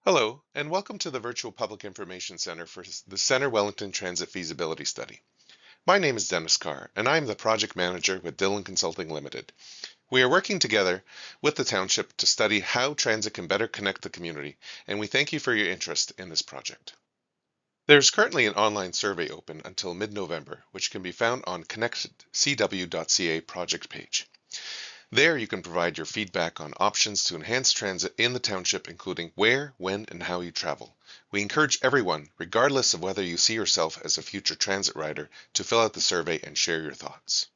Hello, and welcome to the Virtual Public Information Center for the Center Wellington Transit Feasibility Study. My name is Dennis Carr, and I am the project manager with Dillon Consulting Limited. We are working together with the township to study how transit can better connect the community, and we thank you for your interest in this project. There's currently an online survey open until mid-November, which can be found on connectcw.ca project page. There you can provide your feedback on options to enhance transit in the township, including where, when, and how you travel. We encourage everyone, regardless of whether you see yourself as a future transit rider, to fill out the survey and share your thoughts.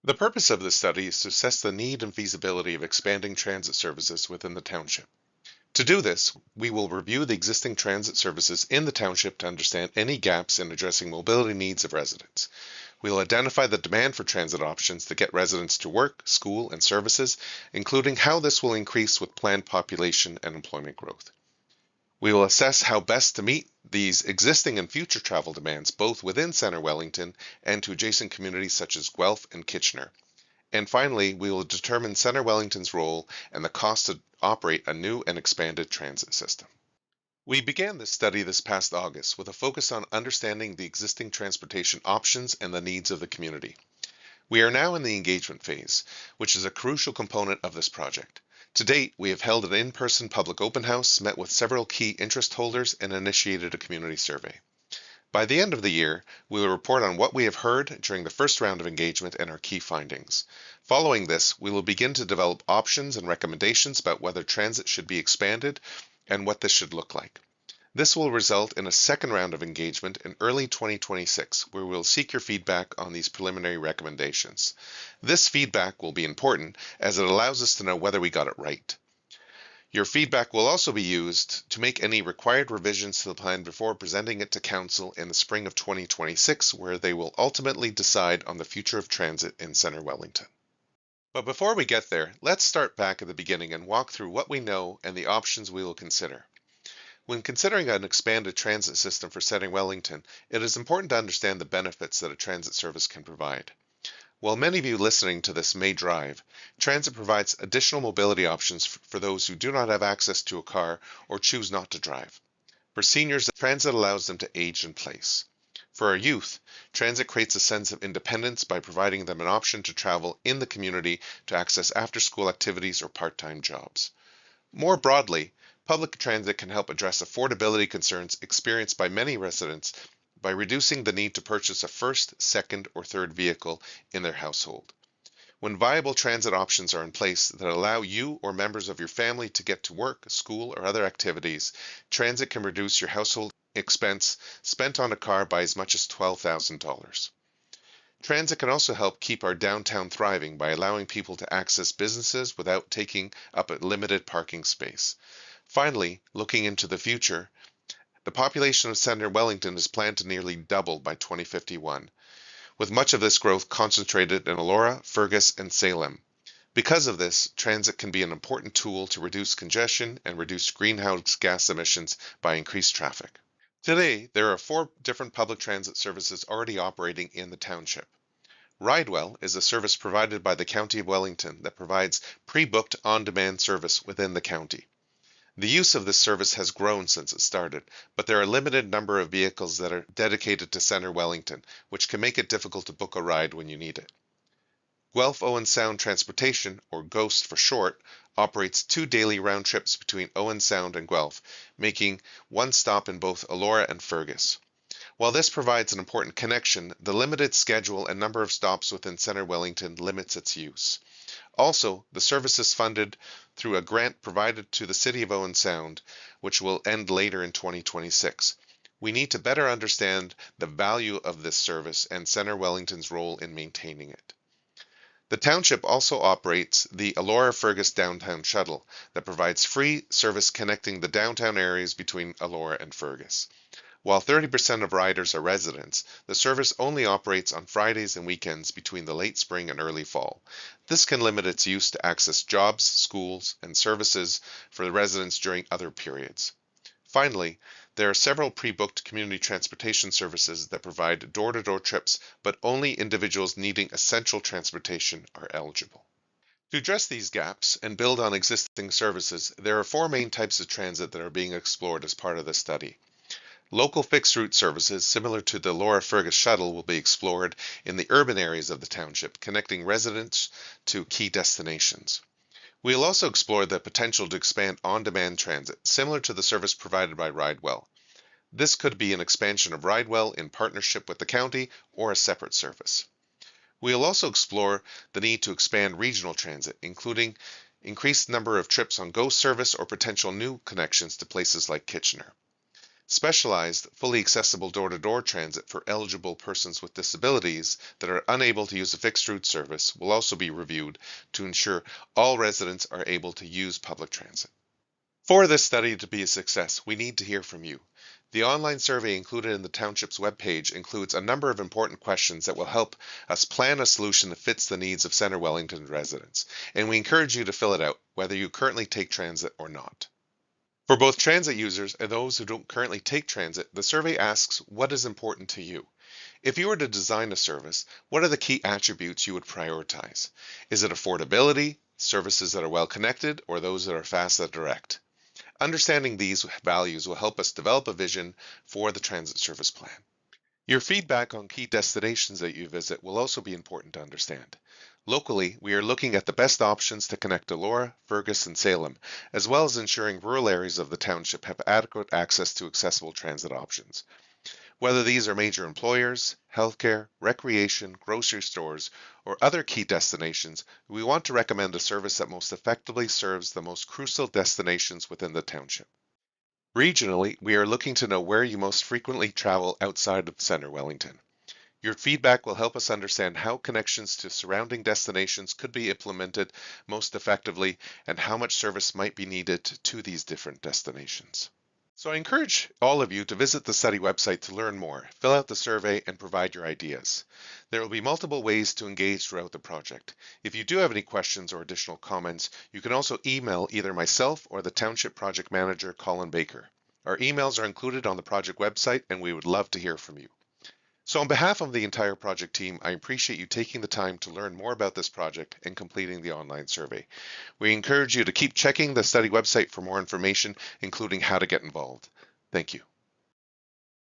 The purpose of this study is to assess the need and feasibility of expanding transit services within the township. To do this, we will review the existing transit services in the township to understand any gaps in addressing mobility needs of residents. We will identify the demand for transit options to get residents to work, school, and services, including how this will increase with planned population and employment growth. We will assess how best to meet these existing and future travel demands both within Centre Wellington and to adjacent communities such as Guelph and Kitchener. And finally, we will determine Centre Wellington's role and the cost to operate a new and expanded transit system. We began this study this past August with a focus on understanding the existing transportation options and the needs of the community. We are now in the engagement phase, which is a crucial component of this project. To date, we have held an in-person public open house, met with several key interest holders, and initiated a community survey. By the end of the year, we will report on what we have heard during the first round of engagement and our key findings. Following this, we will begin to develop options and recommendations about whether transit should be expanded and what this should look like. This will result in a second round of engagement in early 2026, where we'll seek your feedback on these preliminary recommendations. This feedback will be important as it allows us to know whether we got it right. Your feedback will also be used to make any required revisions to the plan before presenting it to Council in the spring of 2026, where they will ultimately decide on the future of transit in Centre Wellington. But before we get there, let's start back at the beginning and walk through what we know and the options we will consider. When considering an expanded transit system for Centre Wellington, it is important to understand the benefits that a transit service can provide. While many of you listening to this may drive, transit provides additional mobility options for those who do not have access to a car or choose not to drive. For seniors, transit allows them to age in place. For our youth, transit creates a sense of independence by providing them an option to travel in the community to access after-school activities or part-time jobs. More broadly, public transit can help address affordability concerns experienced by many residents by reducing the need to purchase a first, second, or third vehicle in their household. When viable transit options are in place that allow you or members of your family to get to work, school, or other activities, transit can reduce your household expense spent on a car by as much as $12,000. Transit can also help keep our downtown thriving by allowing people to access businesses without taking up a limited parking space. Finally, looking into the future, the population of Centre Wellington is planned to nearly double by 2051, with much of this growth concentrated in Elora, Fergus, and Salem. Because of this, transit can be an important tool to reduce congestion and reduce greenhouse gas emissions by increased traffic. Today, there are 4 different public transit services already operating in the township. RideWell is a service provided by the County of Wellington that provides pre-booked on-demand service within the county. The use of this service has grown since it started, but there are a limited number of vehicles that are dedicated to Centre Wellington, which can make it difficult to book a ride when you need it. Guelph Owen Sound Transportation, or GHOST for short, operates 2 daily round trips between Owen Sound and Guelph, making one stop in both Elora and Fergus. While this provides an important connection, the limited schedule and number of stops within Centre Wellington limits its use. Also, the service is funded through a grant provided to the City of Owen Sound, which will end later in 2026. We need to better understand the value of this service and Centre Wellington's role in maintaining it. The township also operates the Elora Fergus Downtown Shuttle that provides free service connecting the downtown areas between Elora and Fergus. While 30% of riders are residents, the service only operates on Fridays and weekends between the late spring and early fall. This can limit its use to access jobs, schools, and services for the residents during other periods. Finally, there are several pre-booked community transportation services that provide door-to-door trips, but only individuals needing essential transportation are eligible. To address these gaps and build on existing services, there are four main types of transit that are being explored as part of the study. Local fixed route services, similar to the Laura Fergus shuttle, will be explored in the urban areas of the township, connecting residents to key destinations. We'll also explore the potential to expand on-demand transit, similar to the service provided by RideWell. This could be an expansion of RideWell in partnership with the county or a separate service. We'll also explore the need to expand regional transit, including increased number of trips on GO service or potential new connections to places like Kitchener. Specialized, fully accessible door-to-door transit for eligible persons with disabilities that are unable to use a fixed route service will also be reviewed to ensure all residents are able to use public transit. For this study to be a success, we need to hear from you. The online survey included in the township's webpage includes a number of important questions that will help us plan a solution that fits the needs of Centre Wellington residents, and we encourage you to fill it out, whether you currently take transit or not. For both transit users and those who don't currently take transit, the survey asks what is important to you. If you were to design a service, what are the key attributes you would prioritize? Is it affordability, services that are well connected, or those that are fast and direct? Understanding these values will help us develop a vision for the transit service plan. Your feedback on key destinations that you visit will also be important to understand. Locally, we are looking at the best options to connect to Laura, Fergus, and Salem, as well as ensuring rural areas of the township have adequate access to accessible transit options. Whether these are major employers, healthcare, recreation, grocery stores, or other key destinations, we want to recommend a service that most effectively serves the most crucial destinations within the township. Regionally, we are looking to know where you most frequently travel outside of Centre Wellington. Your feedback will help us understand how connections to surrounding destinations could be implemented most effectively and how much service might be needed to these different destinations. So I encourage all of you to visit the study website to learn more, fill out the survey, and provide your ideas. There will be multiple ways to engage throughout the project. If you do have any questions or additional comments, you can also email either myself or the Township Project Manager, Colin Baker. Our emails are included on the project website, and we would love to hear from you. So on behalf of the entire project team, I appreciate you taking the time to learn more about this project and completing the online survey. We encourage you to keep checking the study website for more information, including how to get involved. Thank you.